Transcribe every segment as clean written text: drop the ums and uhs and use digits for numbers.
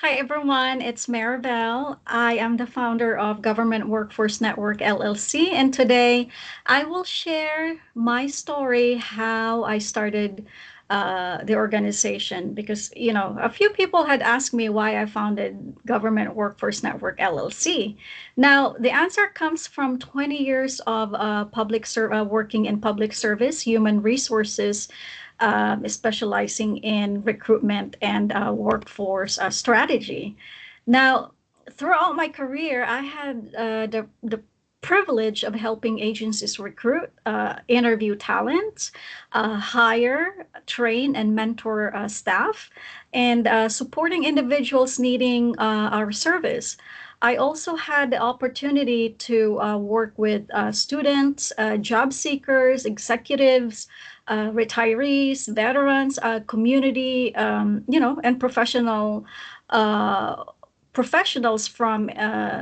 Hi everyone, it's Maribel. I am the founder of Government Workforce Network LLC, and today I will share my story how I started the organization because a few people had asked me why I founded Government Workforce Network LLC. Now the answer comes from 20 years of working in public service, human resources, specializing in recruitment and workforce strategy. Now, throughout my career, I had the privilege of helping agencies recruit, interview talents, hire, train, and mentor staff, and supporting individuals needing our service. I also had the opportunity to work with students, job seekers, executives, retirees, veterans, community, and uh, professionals from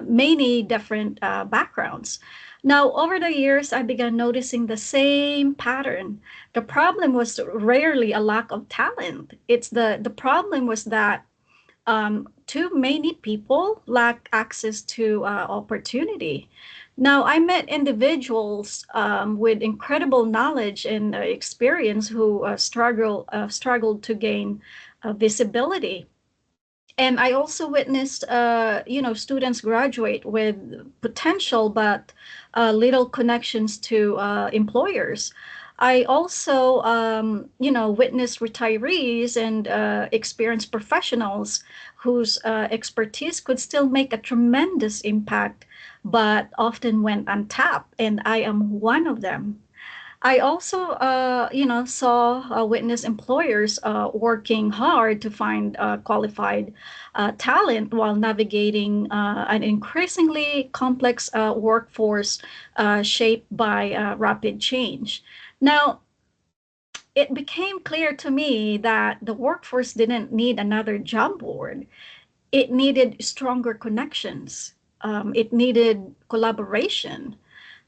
many different backgrounds. Now, over the years, I began noticing the same pattern. The problem was rarely a lack of talent. The problem was that too many people lack access to opportunity. Now, I met individuals with incredible knowledge and experience who struggled to gain visibility. And I also witnessed, students graduate with potential but little connections to employers. I also, witnessed retirees and experienced professionals whose expertise could still make a tremendous impact, but often went untapped. And I am one of them. I also, witness employers working hard to find qualified talent while navigating an increasingly complex workforce shaped by rapid change. Now, it became clear to me that the workforce didn't need another job board. It needed stronger connections. It needed collaboration.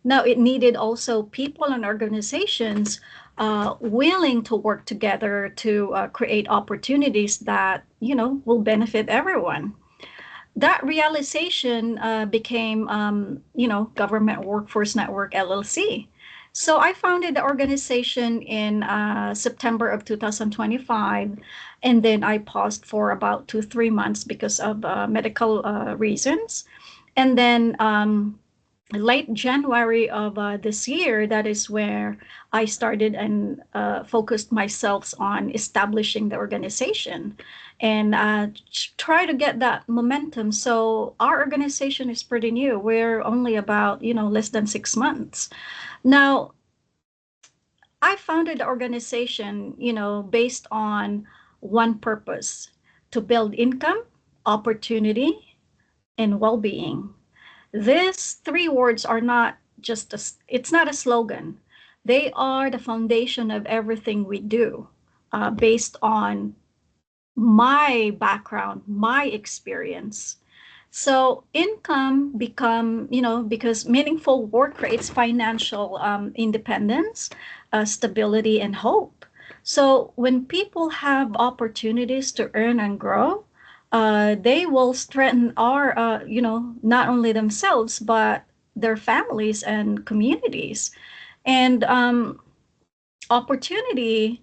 Now, it needed also people and organizations willing to work together to create opportunities that, will benefit everyone. That realization became, Government Workforce Network LLC. So I founded the organization in September of 2025, and then I paused for about 2, 3 months because of medical reasons. And then late January of this year, that is where I started and focused myself on establishing the organization and try to get that momentum. So our organization is pretty new. We're only about, less than 6 months. Now, I founded the organization, based on one purpose: to build income, opportunity, and well-being. These three words are not just it's not a slogan. They are the foundation of everything we do, based on my background, my experience. So income become, because meaningful work creates financial independence, stability, and hope. So when people have opportunities to earn and grow, they will strengthen not only themselves, but their families and communities. And opportunity,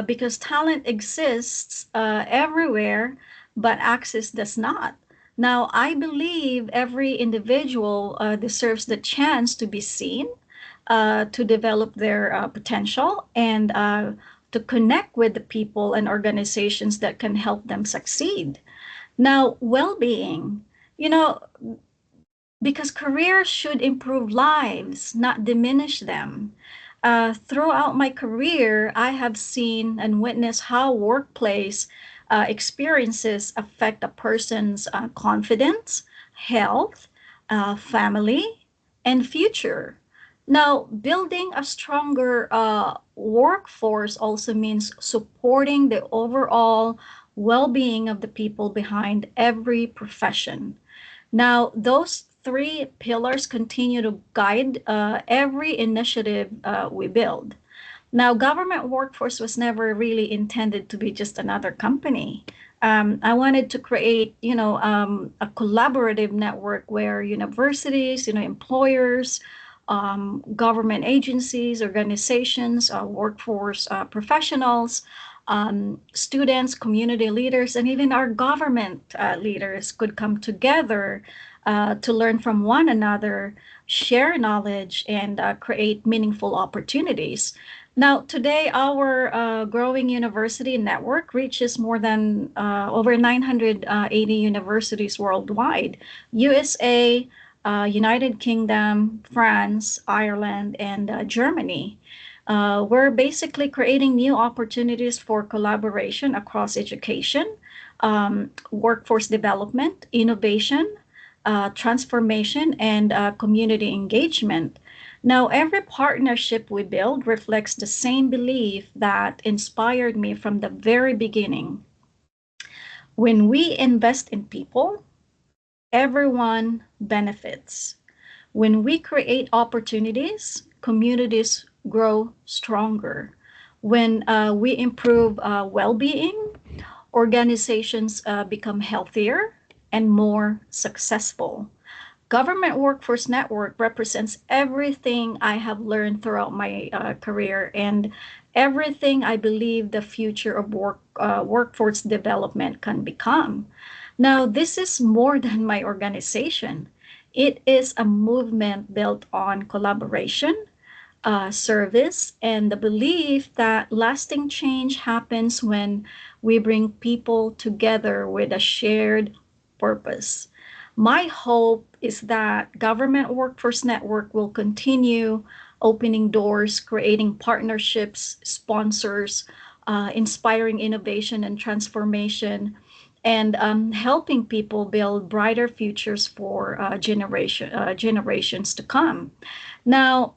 because talent exists everywhere, but access does not. Now, I believe every individual deserves the chance to be seen, to develop their potential, and to connect with the people and organizations that can help them succeed. Now, well being, you know, because careers should improve lives, not diminish them. Throughout my career, I have seen and witnessed how workplace experiences affect a person's confidence, health, family, and future. Now, building a stronger workforce also means supporting the overall well being of the people behind every profession. Now, those three pillars continue to guide every initiative we build. Now, government workforce was never really intended to be just another company. I wanted to create, a collaborative network where universities, employers, government agencies, organizations, workforce professionals, students, community leaders, and even our government leaders could come together to learn from one another, share knowledge, and create meaningful opportunities. Now, today, our growing university network reaches more than over 980 universities worldwide, USA, United Kingdom, France, Ireland, and Germany. We're basically creating new opportunities for collaboration across education, workforce development, innovation, transformation, and community engagement. Now, every partnership we build reflects the same belief that inspired me from the very beginning. When we invest in people, everyone benefits. When we create opportunities, communities grow stronger. When we improve well being, organizations become healthier and more successful. Government Workforce Network represents everything I have learned throughout my career and everything I believe the future of workforce development can become. Now, this is more than my organization. It is a movement built on collaboration, service, and the belief that lasting change happens when we bring people together with a shared purpose. My hope is that Government Workforce Network will continue opening doors, creating partnerships, sponsors, inspiring innovation and transformation, and helping people build brighter futures for generations to come. Now,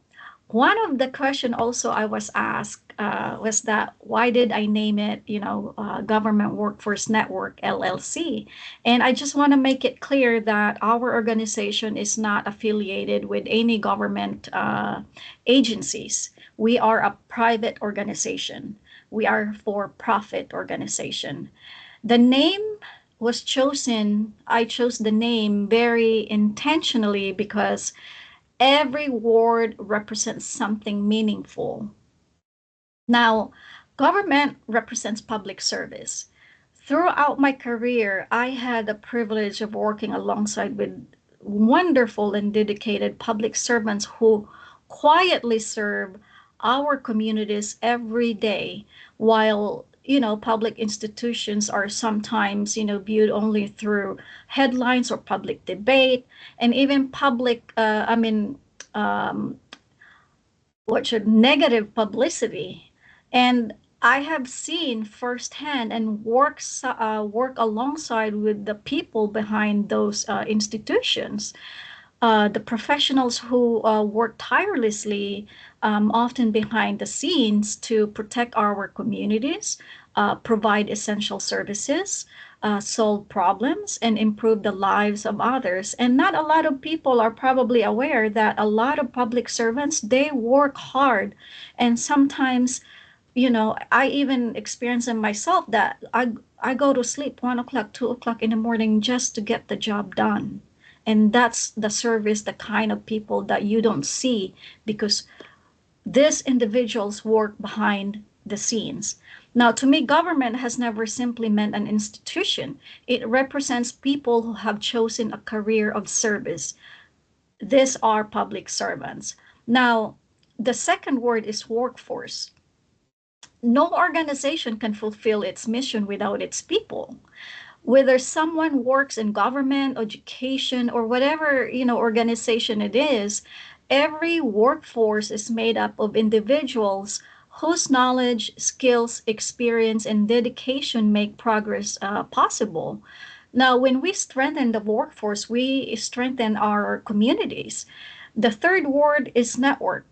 one of the question also I was asked was that why did I name it, Government Workforce Network LLC? And I just want to make it clear that our organization is not affiliated with any government agencies. We are a private organization. We are a for-profit organization. The name was chosen, I chose the name very intentionally because every word represents something meaningful. Now, government represents public service. Throughout my career, I had the privilege of working alongside with wonderful and dedicated public servants who quietly serve our communities every day, while public institutions are sometimes viewed only through headlines or public debate and even public um, what should negative publicity. And I have seen firsthand and work alongside with the people behind those institutions, the professionals who work tirelessly, often behind the scenes, to protect our communities, provide essential services, solve problems, and improve the lives of others. And not a lot of people are probably aware that a lot of public servants, they work hard. And sometimes, I even experience in myself that I go to sleep 1 o'clock, 2 o'clock in the morning just to get the job done. And that's the service, the kind of people that you don't see because these individuals work behind the scenes. Now, to me, government has never simply meant an institution. It represents people who have chosen a career of service. These are public servants. Now, the second word is workforce. No organization can fulfill its mission without its people. Whether someone works in government, education, or whatever organization it is, every workforce is made up of individuals whose knowledge, skills, experience, and dedication make progress possible. Now, when we strengthen the workforce, we strengthen our communities. The third word is network.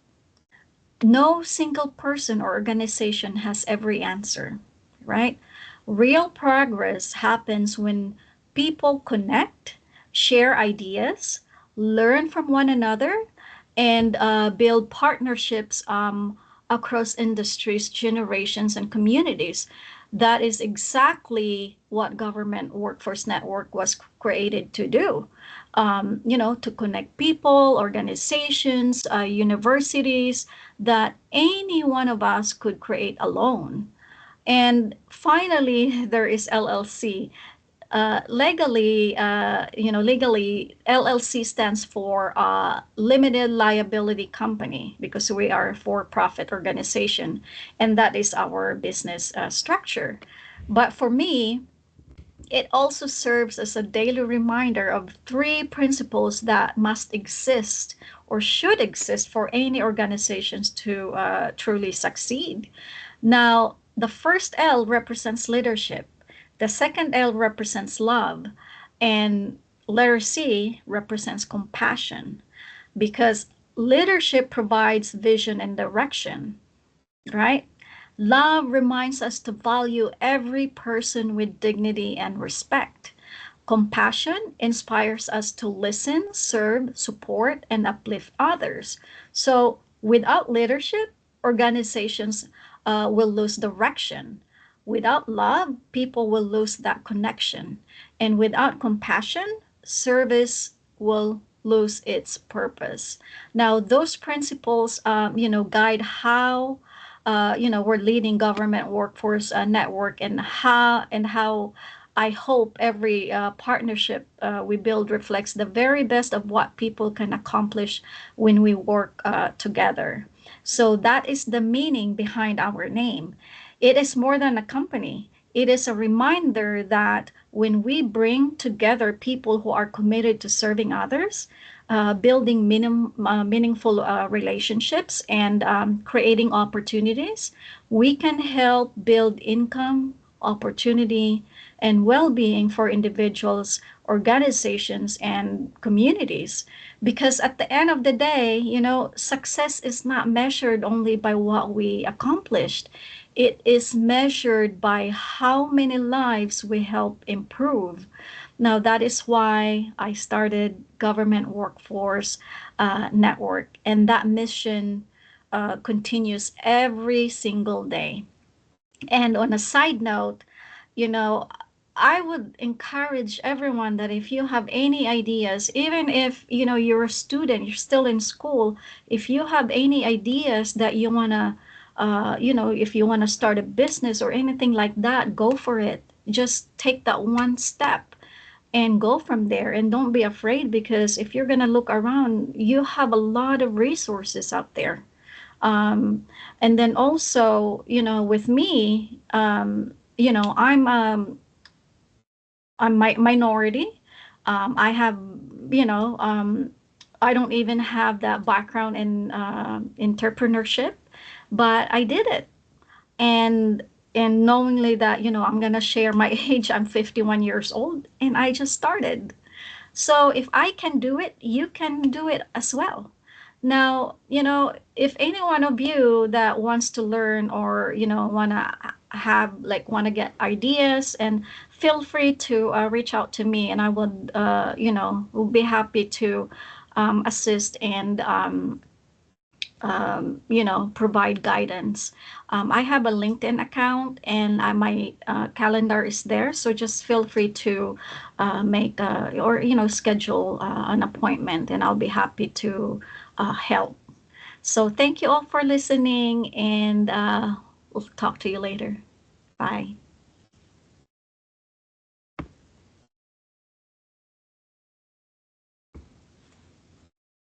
No single person or organization has every answer, right? Real progress happens when people connect, share ideas, learn from one another, and build partnerships across industries, generations, and communities. That is exactly what Government Workforce Network was created to do. To connect people, organizations, universities that any one of us could create alone. And finally, there is LLC. Legally, LLC stands for Limited Liability Company because we are a for-profit organization, and that is our business structure. But for me, it also serves as a daily reminder of three principles that must exist or should exist for any organizations to truly succeed. Now, the first L represents leadership, the second L represents love, and letter C represents compassion because leadership provides vision and direction, right? Love reminds us to value every person with dignity and respect. Compassion inspires us to listen, serve, support, and uplift others. So, without leadership, organizations will lose direction. Without love, people will lose that connection. And without compassion, service will lose its purpose. Now, those principles, guide how we're leading Government Workforce Network, and how I hope every partnership we build reflects the very best of what people can accomplish when we work together. So that is the meaning behind our name. It is more than a company. It is a reminder that when we bring together people who are committed to serving others, building meaningful relationships, and creating opportunities, we can help build income, opportunity, and well being for individuals, organizations, and communities. Because at the end of the day, success is not measured only by what we accomplished, it is measured by how many lives we help improve. Now, that is why I started Government Workforce Network, and that mission continues every single day. And on a side note, you know, I would encourage everyone that if you have any ideas, even if you're a student, you're still in school, if you have any ideas that you wanna, if you wanna start a business or anything like that, go for it. Just take that one step and go from there, and don't be afraid, because if you're gonna look around, you have a lot of resources out there. um, and then also, with me, I'm minority. I have, you know I don't even have that background in entrepreneurship, but I did it. And and knowingly that, I'm gonna share my age, I'm 51 years old, and I just started. So if I can do it, you can do it as well. Now, if any one of you that wants to learn, or, want to get ideas, and feel free to reach out to me, and I would, will be happy to assist and, provide guidance. I have a LinkedIn account, and my calendar is there. So just feel free to make or schedule an appointment, and I'll be happy to help. So thank you all for listening, and we'll talk to you later. Bye.